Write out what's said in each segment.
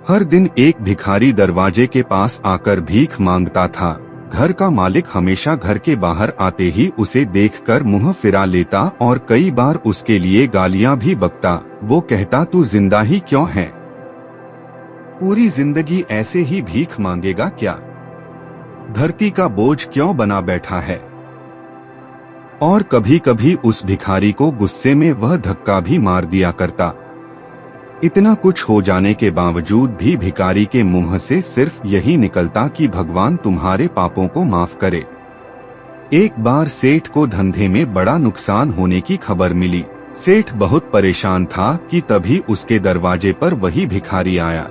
हर दिन एक भिखारी दरवाजे के पास आकर भीख मांगता था। घर का मालिक हमेशा घर के बाहर आते ही उसे देखकर मुंह फिरा लेता और कई बार उसके लिए गालियां भी बकता। वो कहता, तू जिंदा ही क्यों है? पूरी जिंदगी ऐसे ही भीख मांगेगा क्या? धरती का बोझ क्यों बना बैठा है? और कभी कभी उस भिखारी को गुस्से में वह धक्का भी मार दिया करता। इतना कुछ हो जाने के बावजूद भी भिखारी के मुंह से सिर्फ यही निकलता कि भगवान तुम्हारे पापों को माफ करे। एक बार सेठ को धंधे में बड़ा नुकसान होने की खबर मिली। सेठ बहुत परेशान था कि तभी उसके दरवाजे पर वही भिखारी आया।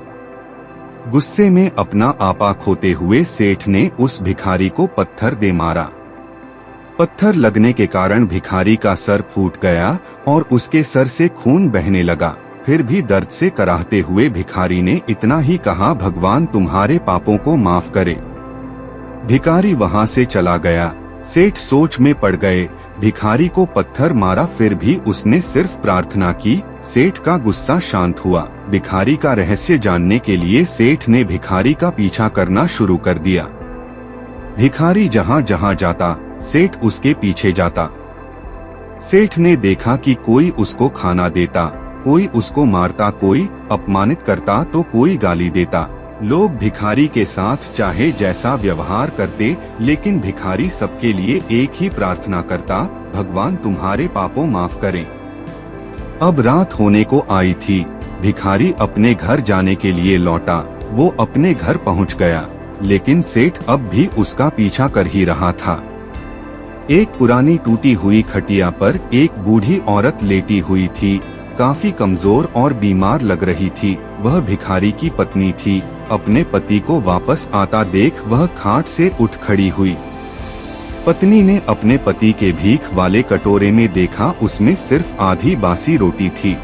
गुस्से में अपना आपा खोते हुए सेठ ने उस भिखारी को पत्थर दे मारा। पत्थर लगने के कारण भिखारी का सर फूट गया और उसके सर से खून बहने लगा। फिर भी दर्द से कराहते हुए भिखारी ने इतना ही कहा, भगवान तुम्हारे पापों को माफ करे। भिखारी वहां से चला गया। सेठ सोच में पड़ गए। भिखारी को पत्थर मारा, फिर भी उसने सिर्फ प्रार्थना की। सेठ का गुस्सा शांत हुआ। भिखारी का रहस्य जानने के लिए सेठ ने भिखारी का पीछा करना शुरू कर दिया। भिखारी जहाँ जहाँ जाता, सेठ उसके पीछे जाता। सेठ ने देखा कि कोई उसको खाना देता, कोई उसको मारता, कोई अपमानित करता तो कोई गाली देता। लोग भिखारी के साथ चाहे जैसा व्यवहार करते, लेकिन भिखारी सबके लिए एक ही प्रार्थना करता, भगवान तुम्हारे पापों माफ करें। अब रात होने को आई थी। भिखारी अपने घर जाने के लिए लौटा। वो अपने घर पहुंच गया, लेकिन सेठ अब भी उसका पीछा कर ही रहा था। एक पुरानी टूटी हुई खटिया पर एक बूढ़ी औरत लेटी हुई थी। काफी कमजोर और बीमार लग रही थी। वह भिखारी की पत्नी थी। अपने पति को वापस आता देख वह खाट से उठ खड़ी हुई। पत्नी ने अपने पति के भीख वाले कटोरे में देखा, उसमें सिर्फ आधी बासी रोटी थी।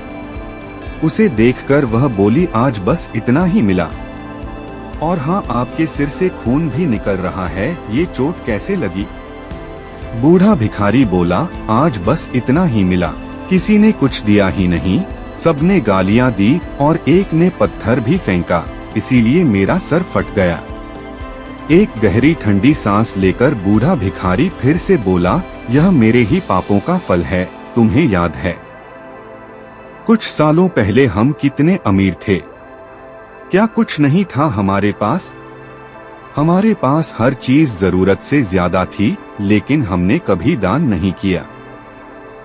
उसे देखकर वह बोली, आज बस इतना ही मिला। और हाँ, आपके सिर से खून भी निकल रहा है, ये चोट कैसे लगी? बूढ़ा भिखारी बोला, आज बस इतना ही मिला। किसी ने कुछ दिया ही नहीं, सबने गालियां दी और एक ने पत्थर भी फेंका, इसीलिए मेरा सर फट गया। एक गहरी ठंडी सांस लेकर बूढ़ा भिखारी फिर से बोला, यह मेरे ही पापों का फल है। तुम्हें याद है कुछ सालों पहले हम कितने अमीर थे? क्या कुछ नहीं था हमारे पास? हमारे पास हर चीज जरूरत से ज्यादा थी, लेकिन हमने कभी दान नहीं किया।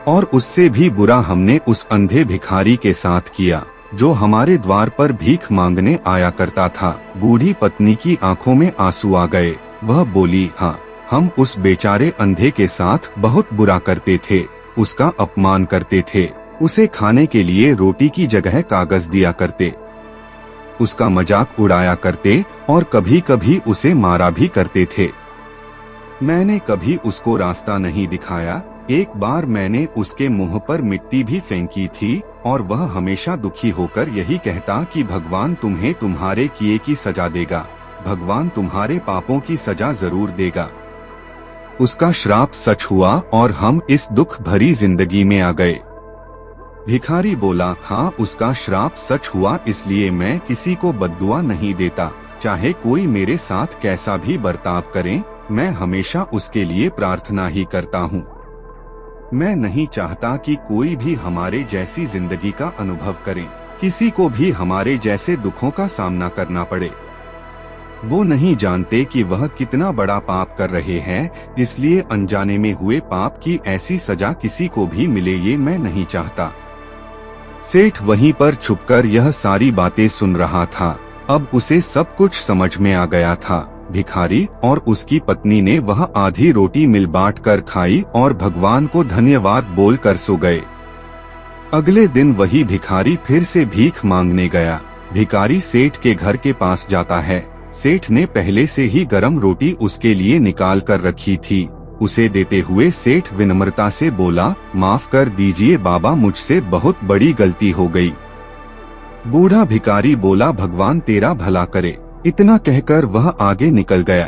और उससे भी बुरा हमने उस अंधे भिखारी के साथ किया, जो हमारे द्वार पर भीख मांगने आया करता था। बूढ़ी पत्नी की आंखों में आंसू आ गए। वह बोली, हाँ, हम उस बेचारे अंधे के साथ बहुत बुरा करते थे, उसका अपमान करते थे, उसे खाने के लिए रोटी की जगह कागज दिया करते, उसका मजाक उड़ाया करते और कभी कभी उसे मारा भी करते थे। मैंने कभी उसको रास्ता नहीं दिखाया। एक बार मैंने उसके मुंह पर मिट्टी भी फेंकी थी और वह हमेशा दुखी होकर यही कहता कि भगवान तुम्हें तुम्हारे किए की सजा देगा, भगवान तुम्हारे पापों की सजा जरूर देगा। उसका श्राप सच हुआ और हम इस दुख भरी जिंदगी में आ गए। भिखारी बोला, हाँ, उसका श्राप सच हुआ, इसलिए मैं किसी को बद्दुआ नहीं देता। चाहे कोई मेरे साथ कैसा भी बर्ताव करे, मैं हमेशा उसके लिए प्रार्थना ही करता हूँ। मैं नहीं चाहता कि कोई भी हमारे जैसी जिंदगी का अनुभव करे, किसी को भी हमारे जैसे दुखों का सामना करना पड़े। वो नहीं जानते कि वह कितना बड़ा पाप कर रहे हैं, इसलिए अनजाने में हुए पाप की ऐसी सजा किसी को भी मिले, ये मैं नहीं चाहता। सेठ वहीं पर छुपकर यह सारी बातें सुन रहा था। अब उसे सब कुछ समझ में आ गया था। भिखारी और उसकी पत्नी ने वह आधी रोटी मिल बांट कर खाई और भगवान को धन्यवाद बोलकर सो गए। अगले दिन वही भिखारी फिर से भीख मांगने गया। भिखारी सेठ के घर के पास जाता है। सेठ ने पहले से ही गरम रोटी उसके लिए निकाल कर रखी थी। उसे देते हुए सेठ विनम्रता से बोला, माफ कर दीजिए बाबा, मुझसे बहुत बड़ी गलती हो गई। बूढ़ा भिखारी बोला, भगवान तेरा भला करे। इतना कहकर वह आगे निकल गया।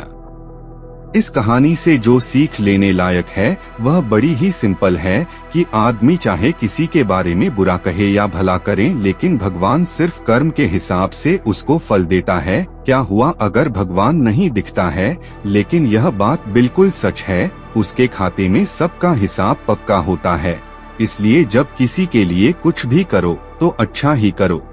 इस कहानी से जो सीख लेने लायक है वह बड़ी ही सिंपल है कि आदमी चाहे किसी के बारे में बुरा कहे या भला करे, लेकिन भगवान सिर्फ कर्म के हिसाब से उसको फल देता है। क्या हुआ अगर भगवान नहीं दिखता है, लेकिन यह बात बिल्कुल सच है, उसके खाते में सबका हिसाब पक्का होता है। इसलिए जब किसी के लिए कुछ भी करो तो अच्छा ही करो।